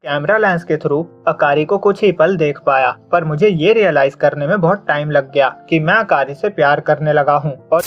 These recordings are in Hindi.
कैमरा लेंस के थ्रू अकारी को कुछ ही पल देख पाया, पर मुझे ये रियलाइज करने में बहुत टाइम लग गया कि मैं अकारी से प्यार करने लगा हूँ। और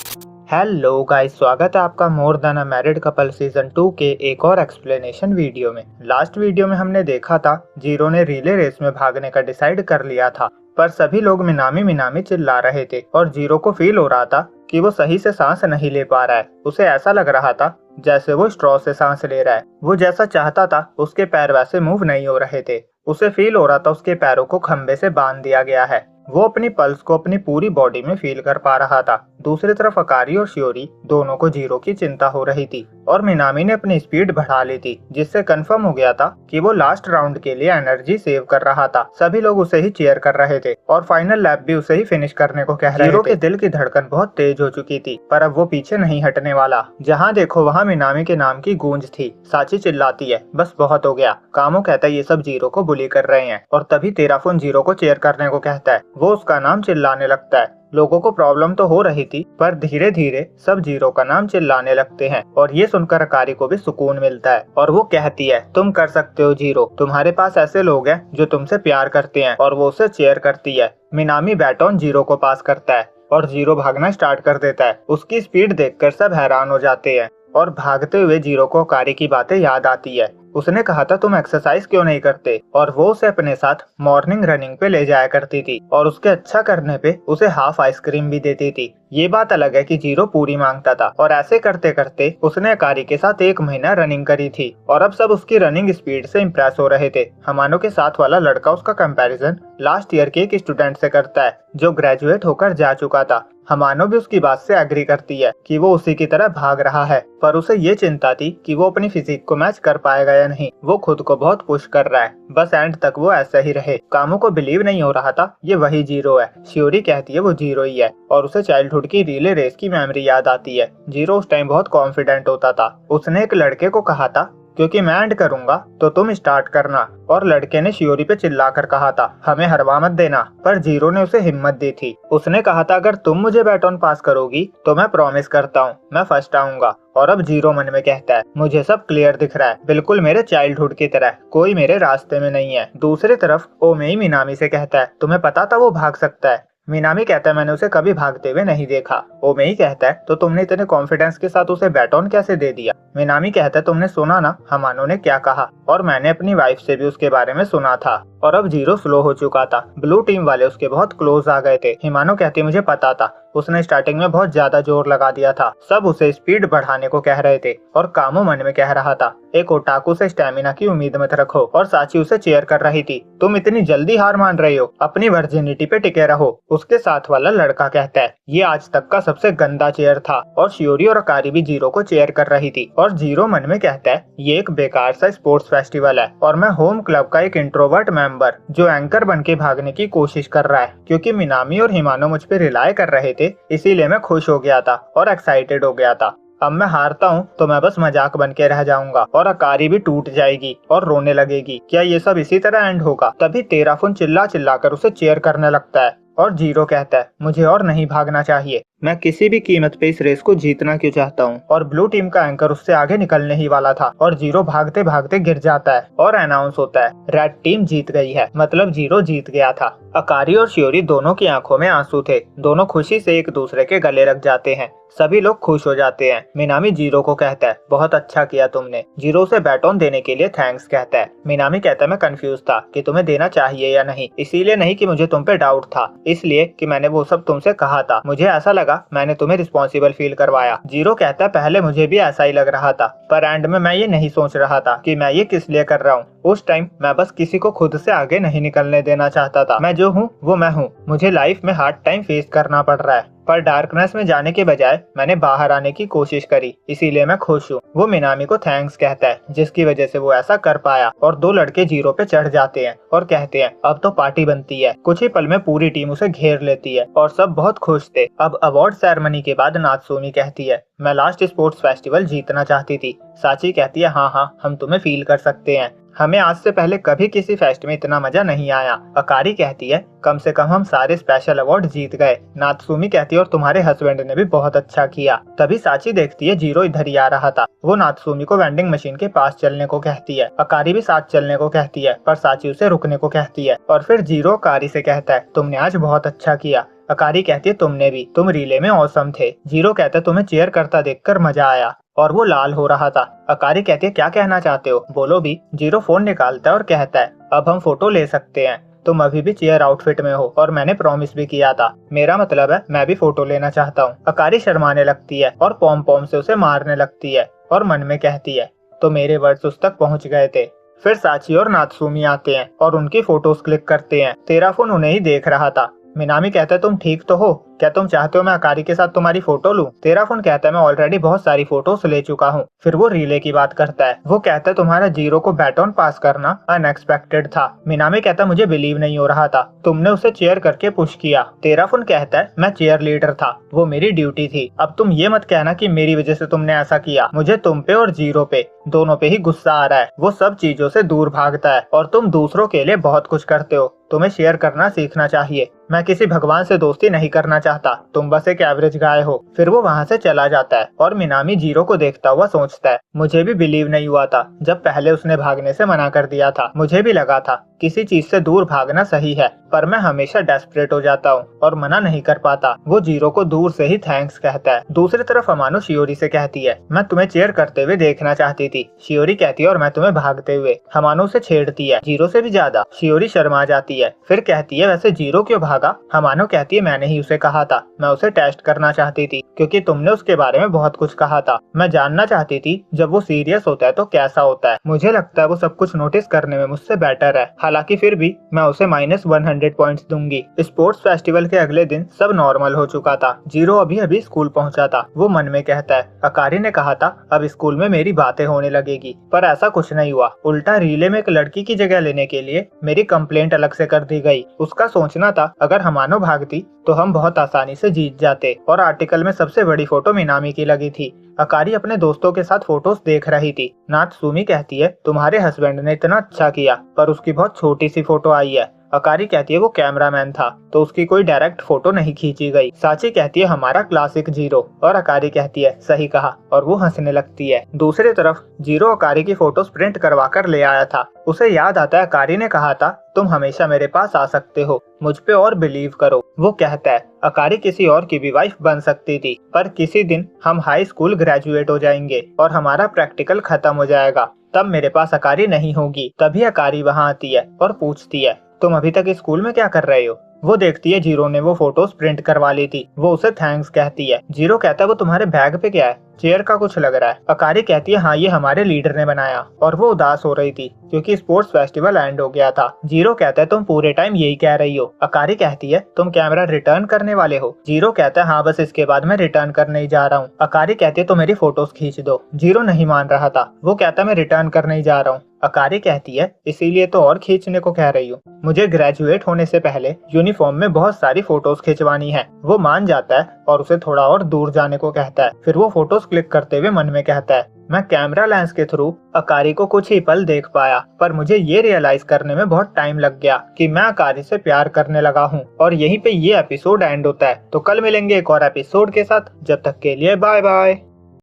हेलो गाइस, स्वागत है आपका more than a married couple season 2 के एक और एक्सप्लेनेशन वीडियो में। लास्ट वीडियो में हमने देखा था जीरो ने रिले रेस में भागने का डिसाइड कर लिया था, पर सभी लोग मिनामी मिनामी चिल्ला रहे थे और जीरो को फील हो रहा था कि वो सही से सांस नहीं ले पा रहा है। उसे ऐसा लग रहा था जैसे वो स्ट्रॉ से सांस ले रहा है। वो जैसा चाहता था उसके पैर वैसे मूव नहीं हो रहे थे। उसे फील हो रहा था उसके पैरों को खंबे से बांध दिया गया है। वो अपनी पल्स को अपनी पूरी बॉडी में फील कर पा रहा था। दूसरी तरफ अकारी और शियोरी दोनों को जीरो की चिंता हो रही थी और मिनामी ने अपनी स्पीड बढ़ा ली थी, जिससे कंफर्म हो गया था कि वो लास्ट राउंड के लिए एनर्जी सेव कर रहा था। सभी लोग उसे ही चीयर कर रहे थे और फाइनल लैप भी उसे ही फिनिश करने को कह रहे थे। जीरो के दिल की धड़कन बहुत तेज हो चुकी थी, पर अब वो पीछे नहीं हटने वाला। जहाँ देखो वहाँ मिनामी के नाम की गूंज थी। साची चिल्लाती है, बस बहुत हो गया। कामो कहता है ये सब जीरो को बुली कर रहे हैं, और तभी तेराफोन जीरो को चीयर करने को कहता है। वो उसका नाम चिल्लाने लगता है। लोगों को प्रॉब्लम तो हो रही थी, पर धीरे धीरे सब जीरो का नाम चिल्लाने लगते हैं और ये सुनकर अकारी को भी सुकून मिलता है। और वो कहती है, तुम कर सकते हो जीरो, तुम्हारे पास ऐसे लोग हैं जो तुमसे प्यार करते हैं। और वो उसे चीयर करती है। मिनामी बैटॉन जीरो को पास करता है और जीरो भागना स्टार्ट कर देता है। उसकी स्पीड देखकर सब हैरान हो जाते हैं और भागते हुए जीरो को अकारी की बातें याद आती है। उसने कहा था तुम एक्सरसाइज क्यों नहीं करते, और वो उसे अपने साथ मॉर्निंग रनिंग पे ले जाया करती थी और उसके अच्छा करने पे उसे हाफ आइसक्रीम भी देती थी। ये बात अलग है कि जीरो पूरी मांगता था, और ऐसे करते करते उसने अकारी के साथ 1 महीना रनिंग करी थी और अब सब उसकी रनिंग स्पीड से इम्प्रेस हो रहे थे। हमानो के साथ वाला लड़का उसका कंपैरिजन लास्ट ईयर के एक स्टूडेंट से करता है जो ग्रेजुएट होकर जा चुका था। हमानो भी उसकी बात से एग्री करती है कि वो उसी की तरह भाग रहा है, पर उसे ये चिंता थी कि वो अपनी फिजिक को मैच कर पाएगा या नहीं। वो खुद को बहुत पुश कर रहा है, बस एंड तक वो ऐसा ही रहे। कामो को बिलीव नहीं हो रहा था ये वही जीरो है। शियोरी कहती है वो जीरो ही है और उसे चाइल्डहुड की रिले रेस की मेमोरी याद आती है। जीरो उस टाइम बहुत कॉन्फिडेंट होता था। उसने एक लड़के को कहा था क्योंकि मैं एंड करूंगा तो तुम स्टार्ट करना, और लड़के ने शियोरी पे चिल्लाकर कहा था हमें हरवा मत देना, पर जीरो ने उसे हिम्मत दी थी। उसने कहा था अगर तुम मुझे बैटॉन पास करोगी तो मैं प्रॉमिस करता हूँ मैं फर्स्ट आऊंगा। और अब जीरो मन में कहता है मुझे सब क्लियर दिख रहा है, बिल्कुल मेरे चाइल्डहुड की तरह, कोई मेरे रास्ते में नहीं है। दूसरी तरफ ओमेई मिनामी से कहता है तुम्हें पता था वो भाग सकता है। मिनामी कहता है मैंने उसे कभी भागते हुए नहीं देखा। ओमेई कहता है तो तुमने इतने कॉन्फिडेंस के साथ उसे बैटॉन कैसे दे दिया। मिनामी कहता है तुमने सुना ना हमानो ने क्या कहा, और मैंने अपनी वाइफ से भी उसके बारे में सुना था। और अब जीरो स्लो हो चुका था। ब्लू टीम वाले उसके बहुत क्लोज आ गए थे। हिमानो कहती मुझे पता था, उसने स्टार्टिंग में बहुत ज्यादा जोर लगा दिया था। सब उसे स्पीड बढ़ाने को कह रहे थे और कामो मन में कह रहा था एक ओटाकू से स्टेमिना की उम्मीद मत रखो। और साची उसे चेयर कर रही थी तुम इतनी जल्दी हार मान रही हो, अपनी वर्जिनिटी पे टिके रहो। उसके साथ वाला लड़का कहता है ये आज तक का सबसे गंदा चेयर था। और शियोरी और अकारी भी जीरो को चेयर कर रही थी और जीरो मन में कहता है ये एक बेकार सा स्पोर्ट्स फेस्टिवल है और मैं होम क्लब का एक इंट्रोवर्ट मेंबर जो एंकर बन के भागने की कोशिश कर रहा है। क्योंकि मिनामी और हिमानो मुझ पे रिलाय कर रहे थे, इसीलिए मैं खुश हो गया था और एक्साइटेड हो गया था। अब मैं हारता हूँ तो मैं बस मजाक बन के रह जाऊंगा और अकारी भी टूट जाएगी और रोने लगेगी। क्या ये सब इसी तरह एंड होगा। तभी तेराफोन चिल्ला चिल्ला कर उसे चेयर करने लगता है और जीरो कहता है मुझे और नहीं भागना चाहिए, मैं किसी भी कीमत पे इस रेस को जीतना क्यों चाहता हूँ। और ब्लू टीम का एंकर उससे आगे निकलने ही वाला था और जीरो भागते भागते गिर जाता है और अनाउंस होता है रेड टीम जीत गई है, मतलब जीरो जीत गया था। अकारी और शियोरी दोनों की आंखों में आंसू थे। दोनों खुशी से एक दूसरे के गले लग जाते हैं। सभी लोग खुश हो जाते हैं। मिनामी जीरो को कहता है बहुत अच्छा किया तुमने। जीरो से बैटॉन देने के लिए थैंक्स कहता है। मिनामी कहता है मैं कंफ्यूज था कि तुम्हें देना चाहिए या नहीं, इसीलिए नहीं कि मुझे तुम पे डाउट था, इसलिए कि मैंने वो सब तुमसे कहा था, मुझे ऐसा लगा मैंने तुम्हें रिस्पॉन्सिबल फील करवाया। जीरो कहता है पहले मुझे भी ऐसा ही लग रहा था, पर एंड में मैं ये नहीं सोच रहा था कि मैं ये किस लिए कर रहा हूँ। उस टाइम मैं बस किसी को खुद से आगे नहीं निकलने देना चाहता था। मैं जो हूँ वो मैं हूँ। मुझे लाइफ में हार्ड टाइम फेस करना पड़ रहा है, पर डार्कनेस में जाने के बजाय मैंने बाहर आने की कोशिश करी, इसीलिए मैं खुश हूँ। वो मिनामी को थैंक्स कहता है जिसकी वजह से वो ऐसा कर पाया। और दो लड़के जीरो पे चढ़ जाते हैं और कहते हैं अब तो पार्टी बनती है। कुछ ही पल में पूरी टीम उसे घेर लेती है और सब बहुत खुश थे। अब अवार्ड सेरेमनी के बाद नात्सुमी कहती है मैं लास्ट स्पोर्ट्स फेस्टिवल जीतना चाहती थी। साची कहती है हाँ हाँ हम तुम्हें फील कर सकते हैं। हमें आज से पहले कभी किसी फेस्ट में इतना मजा नहीं आया। अकारी कहती है कम से कम हम सारे स्पेशल अवार्ड जीत गए। नात्सुमी कहती है और तुम्हारे हस्बैंड ने भी बहुत अच्छा किया। तभी साची देखती है जीरो इधर ही आ रहा था। वो नात्सुमी को वेंडिंग मशीन के पास चलने को कहती है। अकारी भी साथ चलने को कहती है पर साची उसे रुकने को कहती है। और फिर जीरो अकारी से कहता है तुमने आज बहुत अच्छा किया। अकारी कहती है तुमने भी, तुम रिले में औसम थे। जीरो कहता है तुम्हें चीयर करता देखकर मजा आया। और वो लाल हो रहा था। अकारी कहती है क्या कहना चाहते हो, बोलो भी। जीरो फोन निकालता है और कहता है अब हम फोटो ले सकते हैं। तुम अभी भी चीयर आउटफिट में हो और मैंने प्रॉमिस भी किया था। मेरा मतलब है मैं भी फोटो लेना चाहता हूँ। अकारी शर्माने लगती है और पॉम पॉम से उसे मारने लगती है और मन में कहती है तो मेरे वर्ड्स उस तक पहुँच गए थे। फिर साची और नात्सुमी आते हैं और उनकी फोटोज क्लिक करते हैं। तेरा फोन उन्हें ही देख रहा था। मिनामी कहता है तुम ठीक तो हो, क्या तुम चाहते हो मैं अकारी के साथ तुम्हारी फोटो लूं? तेरा फोन कहता है मैं ऑलरेडी बहुत सारी फोटोज ले चुका हूं। फिर वो रिले की बात करता है। वो कहता है तुम्हारा जीरो को बैटन पास करना अनएक्सपेक्टेड था। मिनामी कहता है मुझे बिलीव नहीं हो रहा था, तुमने उसे चेयर करके पुश किया। तेरा फोन कहता है मैं चेयर लीडर था, वो मेरी ड्यूटी थी। अब तुम ये मत कहना कि मेरी वजह से तुमने ऐसा किया। मुझे तुम पे और जीरो पे दोनों पे ही गुस्सा आ रहा है। वो सब चीजों से दूर भागता है और तुम दूसरों के लिए बहुत कुछ करते हो। तुम्हें शेयर करना सीखना चाहिए। मैं किसी भगवान से दोस्ती नहीं करना चाहता, तुम बस एक एवरेज गाय हो। फिर वो वहाँ से चला जाता है और मिनामी जीरो को देखता हुआ सोचता है मुझे भी बिलीव नहीं हुआ था जब पहले उसने भागने से मना कर दिया था। मुझे भी लगा था किसी चीज से दूर भागना सही है, पर मैं हमेशा डेस्परेट हो जाता हूँ और मना नहीं कर पाता। वो जीरो को दूर से ही थैंक्स कहता है। दूसरी तरफ अमानो शियोरी से कहती है मैं तुम्हें चेयर करते हुए देखना चाहती थी। शियोरी कहती है और मैं तुम्हें भागते हुए। हमानो से छेड़ती है, जीरो से भी ज्यादा। शियोरी शर्मा जाती है, फिर कहती है वैसे जीरो क्यों भागा? हमानो कहती है मैंने ही उसे कहा था, मैं उसे टेस्ट करना चाहती थी क्योंकि तुमने उसके बारे में बहुत कुछ कहा था। मैं जानना चाहती थी जब वो सीरियस होता है तो कैसा होता है। मुझे लगता है वो सब कुछ नोटिस करने में मुझसे बेटर है, हालांकि फिर भी मैं उसे -100 पॉइंट्स दूंगी। स्पोर्ट्स फेस्टिवल के अगले दिन सब नॉर्मल हो चुका था। जीरो अभी अभी स्कूल पहुंचा था। वो मन में कहता है अकारी ने कहा था अब स्कूल में मेरी बातें होने लगेगी, पर ऐसा कुछ नहीं हुआ। उल्टा रिले में एक लड़की की जगह लेने के लिए मेरी कंप्लेंट अलग से कर दी गई। उसका सोचना था अगर हमानो भागती तो हम बहुत आसानी से जीत जाते। और आर्टिकल में सबसे बड़ी फोटो मिनामी की लगी थी। अकारी अपने दोस्तों के साथ फोटोज देख रही थी। नात्सुमी कहती है तुम्हारे हस्बैंड ने इतना अच्छा किया, पर उसकी बहुत छोटी सी फोटो आई है। अकारी कहती है वो कैमरामैन था तो उसकी कोई डायरेक्ट फोटो नहीं खींची गई। साची कहती है हमारा क्लासिक जीरो, और अकारी कहती है सही कहा, और वो हंसने लगती है। दूसरी तरफ जीरो अकारी की फोटोज प्रिंट करवा कर ले आया था। उसे याद आता है अकारी ने कहा था तुम हमेशा मेरे पास आ सकते हो, मुझ पे और बिलीव करो। वो कहता है अकारी किसी और की भी वाइफ बन सकती थी, पर किसी दिन हम हाई स्कूल ग्रेजुएट हो जाएंगे और हमारा प्रैक्टिकल खत्म हो जाएगा, तब मेरे पास अकारी नहीं होगी। तभी अकारी वहाँ आती है और पूछती है तुम अभी तक स्कूल में क्या कर रहे हो? वो देखती है जीरो ने वो फोटोज प्रिंट करवा ली थी। वो उसे थैंक्स कहती है। जीरो कहता है वो तुम्हारे बैग पे क्या है, चेयर का कुछ लग रहा है। अकारी कहती है हाँ ये हमारे लीडर ने बनाया। और वो उदास हो रही थी क्योंकि स्पोर्ट्स फेस्टिवल एंड हो गया था। जीरो कहता है तुम पूरे टाइम यही कह रही हो। अकारी कहती है तुम कैमरा रिटर्न करने वाले हो? जीरो कहता है हाँ बस इसके बाद मैं रिटर्न करने ही जा रहा हूँ। अकारी कहती है तो मेरी फोटोज खींच दो। जीरो नहीं मान रहा था। वो कहता है मैं रिटर्न करने ही जा रहा हूँ। अकारी कहती है इसीलिए तो और खींचने को कह रही हूँ, मुझे ग्रेजुएट होने से पहले यूनिफॉर्म में बहुत सारी फोटोज खिंचवानी है। वो मान जाता है और उसे थोड़ा और दूर जाने को कहता है। फिर वो फोटोज क्लिक करते हुए मन में कहता है मैं कैमरा लेंस के थ्रू अकारी को कुछ ही पल देख पाया, पर मुझे ये रियलाइज करने में बहुत टाइम लग गया कि मैं अकारी से प्यार करने लगा हूँ। और यहीं पे ये एपिसोड एंड होता है। तो कल मिलेंगे एक और एपिसोड के साथ, जब तक के लिए बाय बाय।